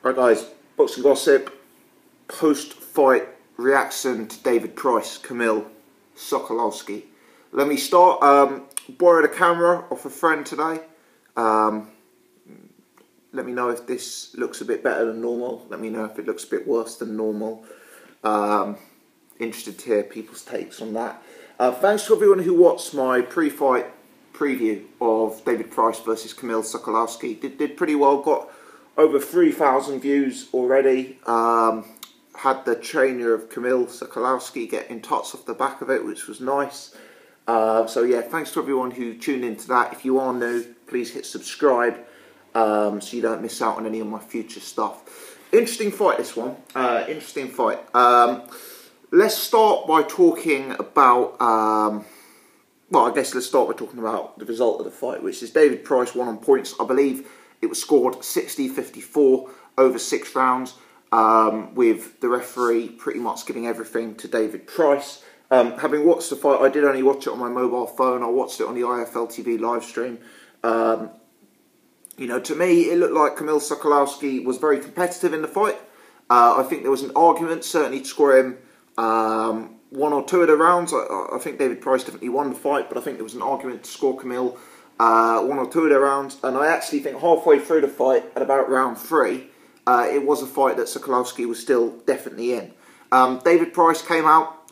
Right guys, boxing gossip, post-fight reaction to David Price, Kamil Sokolowski. Let me start, borrowed a camera off a friend today. Let me know if this looks a bit better than normal. Let me know if it looks a bit worse than normal. Interested to hear people's takes on that. Thanks to everyone who watched my pre-fight preview of David Price versus Kamil Sokolowski. Did pretty well, got over 3,000 views already. Had the trainer of Kamil Sokolowski get in touch off the back of it, which was nice. So yeah, thanks to everyone who tuned into that. If you are new, please hit subscribe so you don't miss out on any of my future stuff. Interesting fight, this one. Interesting fight. Let's start by talking about, well, I guess let's start by talking about the result of the fight, which is David Price won on points. I believe it was scored 60-54 over 6 rounds, with the referee pretty much giving everything to David Price. Having watched the fight, I did only watch it on my mobile phone. I watched it on the IFL TV live stream. You know, to me, it looked like Kamil Sokolowski was very competitive in the fight. I think there was an argument, certainly, to score him 1 or 2 of the rounds. I think David Price definitely won the fight, but I think there was an argument to score Kamil 1 or 2 of the rounds. And I actually think halfway through the fight, at about round 3, it was a fight that Sokolowski was still definitely in. David Price came out,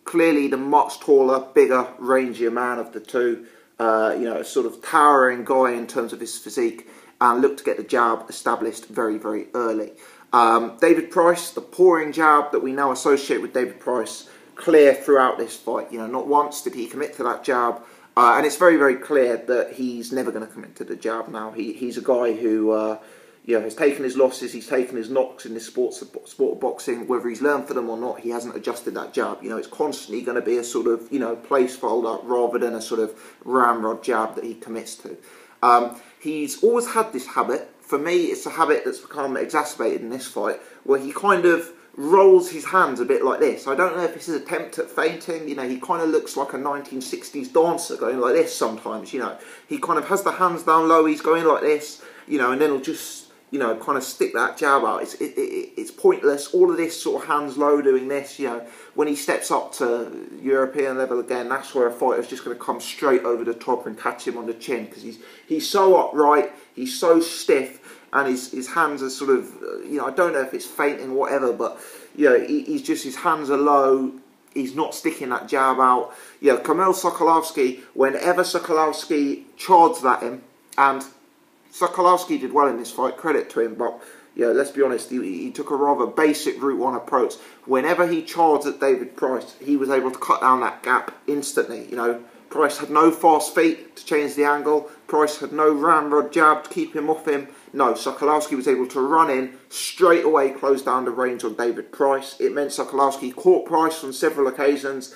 clearly the much taller, bigger, rangier man of the two. You know, a sort of towering guy in terms of his physique, and looked to get the jab established very, very early. David Price, the pouring jab that we now associate with David Price, clear throughout this fight. You know, not once did he commit to that jab, and it's very, very clear that he's never going to commit to the jab now. He's a guy who, you know, has taken his losses, he's taken his knocks in this sport of boxing. Whether he's learned for them or not, he hasn't adjusted that jab. You know, it's constantly going to be a sort of, you know, placeholder rather than a sort of ramrod jab that he commits to. He's always had this habit. For me, it's a habit that's become exacerbated in this fight, where he kind of rolls his hands a bit like this. I don't know if this is an attempt at feinting. You know, he kind of looks like a 1960s dancer going like this sometimes, you know. He kind of has the hands down low, he's going like this, you know, and then he'll just, you know, kind of stick that jab out. It's pointless. All of this sort of hands low doing this, you know, when he steps up to European level again, that's where a fighter's just going to come straight over the top and catch him on the chin, because he's so upright, he's so stiff, and his hands are sort of, you know, I don't know if it's feinting or whatever, but, you know, he's just, his hands are low, he's not sticking that jab out. You know, Kamil Sokolowski, whenever Sokolowski charged at him, and Sokolowski did well in this fight, credit to him, but yeah, let's be honest, he took a rather basic Route 1 approach. Whenever he charged at David Price, he was able to cut down that gap instantly. You know, Price had no fast feet to change the angle. Price had no ramrod jab to keep him off him. No, Sokolowski was able to run in, straight away close down the range on David Price. It meant Sokolowski caught Price on several occasions.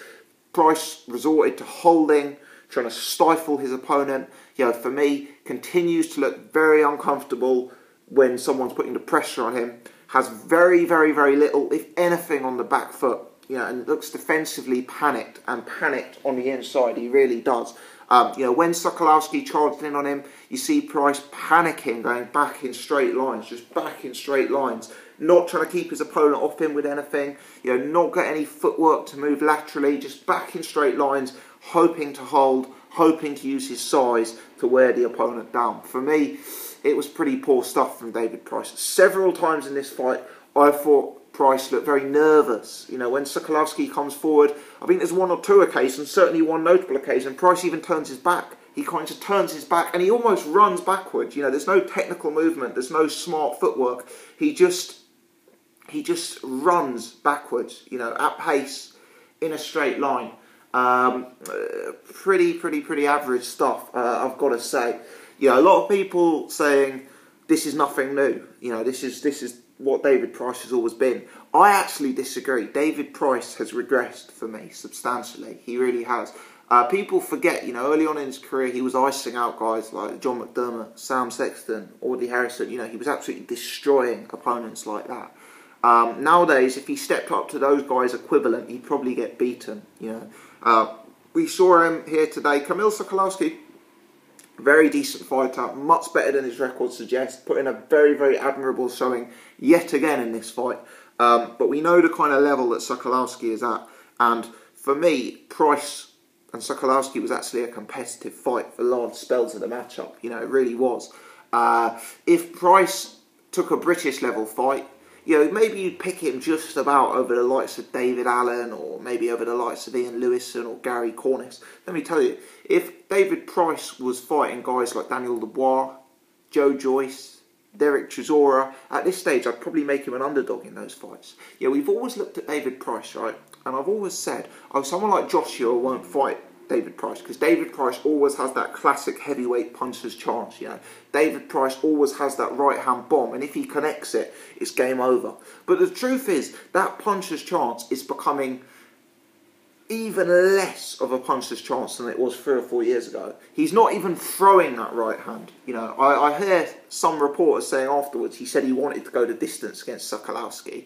Price resorted to holding, trying to stifle his opponent. You know, for me, continues to look very uncomfortable when someone's putting the pressure on him. Has very, very, very little, if anything, on the back foot. You know, and looks defensively panicked, and panicked on the inside. He really does. You know, when Sokolowski charged in on him, you see Price panicking, going back in straight lines, just back in straight lines, not trying to keep his opponent off him with anything. You know, not got any footwork to move laterally, just back in straight lines, hoping to hold, hoping to use his size to wear the opponent down. For me, it was pretty poor stuff from David Price. Several times in this fight, I thought Price looked very nervous. You know, when Sokolowski comes forward, I think there's 1 or 2 occasions, certainly one notable occasion, Price even turns his back. He kind of turns his back and he almost runs backwards. You know, there's no technical movement, there's no smart footwork. He just runs backwards, you know, at pace, in a straight line. Pretty average stuff, I've got to say. You know, a lot of people saying this is nothing new. You know, this is what David Price has always been. I actually disagree. David Price has regressed for me substantially. He really has. People forget, you know, early on in his career, he was icing out guys like John McDermott, Sam Sexton, Audley Harrison. You know, he was absolutely destroying opponents like that. Nowadays, if he stepped up to those guys' equivalent, he'd probably get beaten. You know, we saw him here today. Kamil Sokolowski Very decent fighter, much better than his record suggests. Put in a very, very admirable showing yet again in this fight. But we know the kind of level that Sokolowski is at. And for me, Price and Sokolowski was actually a competitive fight for large spells of the matchup. You know, it really was. If Price took a British level fight, you know, maybe you'd pick him just about over the likes of David Allen, or maybe over the likes of Ian Lewison or Gary Cornish. Let me tell you, if David Price was fighting guys like Daniel Dubois, Joe Joyce, Derek Chisora, at this stage I'd probably make him an underdog in those fights. Yeah, we've always looked at David Price, right? And I've always said, oh, someone like Joshua won't fight David Price, because David Price always has that classic heavyweight puncher's chance, you know. David Price always has that right-hand bomb, and if he connects it, it's game over. But the truth is, that puncher's chance is becoming even less of a puncher's chance than it was 3 or 4 years ago. He's not even throwing that right hand. You know, I hear some reporters saying afterwards he said he wanted to go the distance against Sokolowski.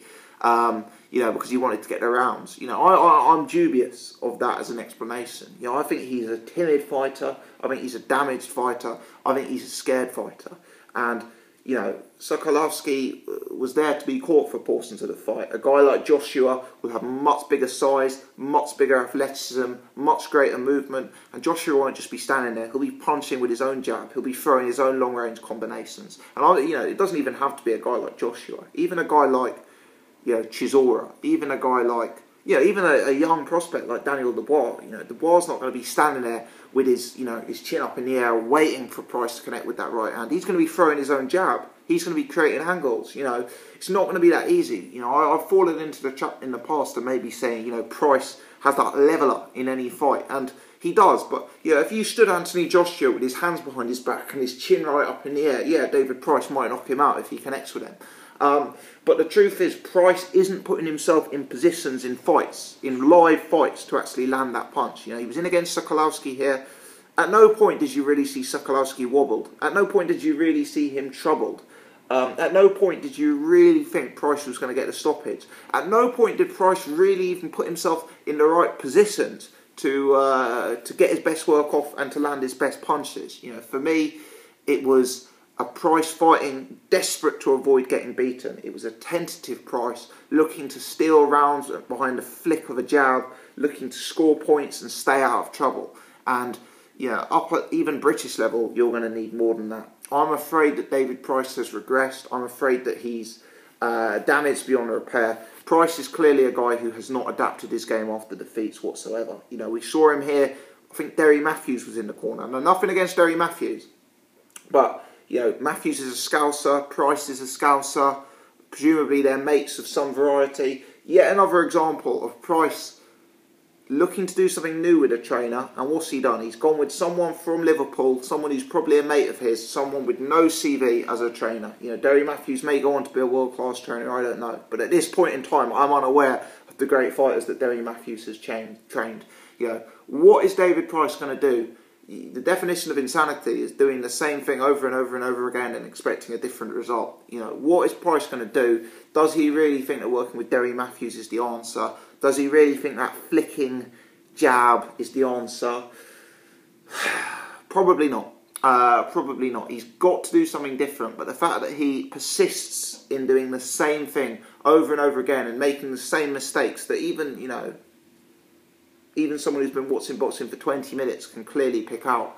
You know, because he wanted to get the rounds. You know, I'm dubious of that as an explanation. You know, I think he's a timid fighter. I think he's a damaged fighter. I think he's a scared fighter. And, you know, Sokolowski was there to be caught for portions of the fight. A guy like Joshua will have much bigger size, much bigger athleticism, much greater movement. And Joshua won't just be standing there. He'll be punching with his own jab. He'll be throwing his own long-range combinations. And, you know, it doesn't even have to be a guy like Joshua. Even a guy like, you know, Chisora, even a guy like, you know, even a young prospect like Daniel Dubois. You know, Dubois not going to be standing there with his, you know, his chin up in the air waiting for Price to connect with that right hand. He's going to be throwing his own jab. He's going to be creating angles. You know, it's not going to be that easy. You know, I've fallen into the trap in the past of maybe saying, you know, Price has that leveler in any fight, and he does. But, you know, if you stood Anthony Joshua with his hands behind his back and his chin right up in the air, yeah, David Price might knock him out if he connects with him. But the truth is, Price isn't putting himself in positions in fights, in live fights, to actually land that punch. You know, he was in against Sokolowski here. At no point did you really see Sokolowski wobbled. At no point did you really see him troubled. At no point did you really think Price was going to get the stoppage. At no point did Price really even put himself in the right positions to get his best work off and to land his best punches. You know, for me, it was a Price fighting, desperate to avoid getting beaten. It was a tentative Price, looking to steal rounds behind the flick of a jab, looking to score points and stay out of trouble. And, you know, up at even British level, you're going to need more than that. I'm afraid that David Price has regressed. I'm afraid that he's damaged beyond repair. Price is clearly a guy who has not adapted his game after defeats whatsoever. You know, we saw him here. I think Derry Matthews was in the corner. Now, nothing against Derry Matthews, but, you know, Matthews is a Scouser, Price is a Scouser, presumably they're mates of some variety. Yet another example of Price looking to do something new with a trainer, and what's he done? He's gone with someone from Liverpool, someone who's probably a mate of his, someone with no CV as a trainer. You know, Derry Matthews may go on to be a world-class trainer, I don't know. But at this point in time, I'm unaware of the great fighters that Derry Matthews has trained. You know, what is David Price going to do? The definition of insanity is doing the same thing over and over and over again and expecting a different result. You know, what is Price going to do? Does he really think that working with Derry Matthews is the answer? Does he really think that flicking jab is the answer? Probably not. Probably not. He's got to do something different, but the fact that he persists in doing the same thing over and over again and making the same mistakes that even, you know, even someone who's been watching boxing for 20 minutes can clearly pick out.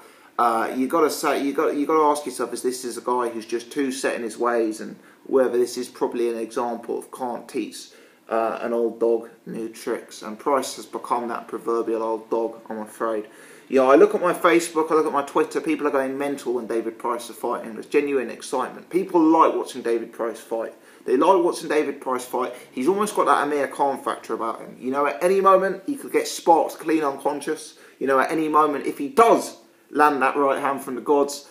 You got to ask yourself, is this a guy who's just too set in his ways, and whether this is probably an example of can't teach an old dog new tricks. And Price has become that proverbial old dog, I'm afraid. Yeah, I look at my Facebook, I look at my Twitter, people are going mental when David Price is fighting. There's genuine excitement. People like watching David Price fight. They like watching David Price fight. He's almost got that Amir Khan factor about him. You know, at any moment, he could get sparked clean unconscious. You know, at any moment, if he does land that right hand from the gods,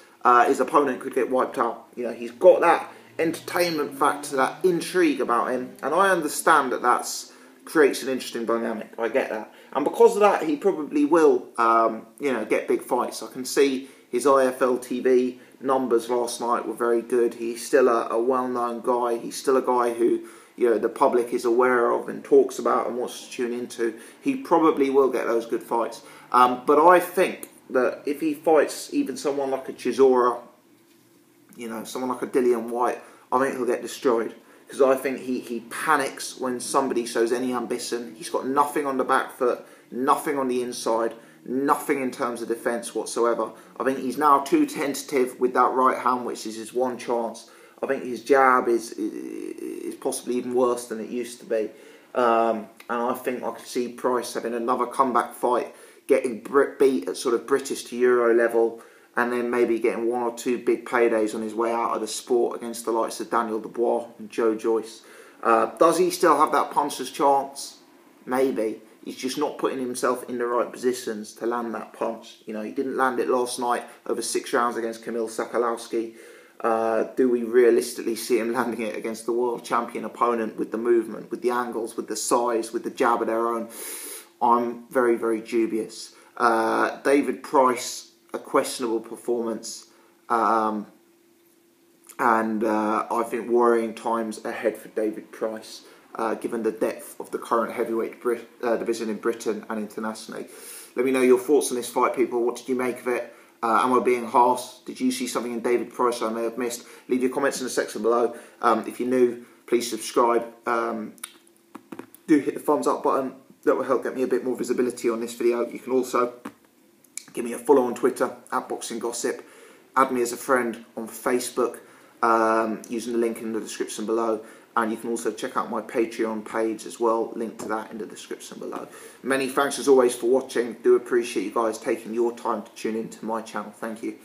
his opponent could get wiped out. You know, he's got that entertainment factor, that intrigue about him. And I understand that that's creates an interesting dynamic. I get that. And because of that, he probably will, you know, get big fights. I can see his IFL TV numbers last night were very good. He's still a well-known guy. He's still a guy who, you know, the public is aware of and talks about and wants to tune into. He probably will get those good fights. But I think that if he fights even someone like a Chisora, you know, someone like a Dillian White, I think he'll get destroyed. Because I think he panics when somebody shows any ambition. He's got nothing on the back foot, nothing on the inside, nothing in terms of defence whatsoever. I think he's now too tentative with that right hand, which is his one chance. I think his jab is possibly even worse than it used to be. And I think I could see Price having another comeback fight, getting beat at sort of British to Euro level, and then maybe getting 1 or 2 big paydays on his way out of the sport against the likes of Daniel Dubois and Joe Joyce. Does he still have that puncher's chance? Maybe. He's just not putting himself in the right positions to land that punch. You know, he didn't land it last night over 6 rounds against Kamil Sokolowski. Do we realistically see him landing it against the world champion opponent with the movement, with the angles, with the size, with the jab of their own? I'm very, very dubious. David Price, a questionable performance, and I think worrying times ahead for David Price, given the depth of the current heavyweight division in Britain and internationally. Let me know your thoughts on this fight, people. What did you make of it? Am I being harsh? Did you see something in David Price I may have missed? Leave your comments in the section below. If you're new, please subscribe. Do hit the thumbs up button. That will help get me a bit more visibility on this video. You can also give me a follow on Twitter, @BoxingGossip. Add me as a friend on Facebook using the link in the description below. And you can also check out my Patreon page as well. Link to that in the description below. Many thanks as always for watching. Do appreciate you guys taking your time to tune into my channel. Thank you.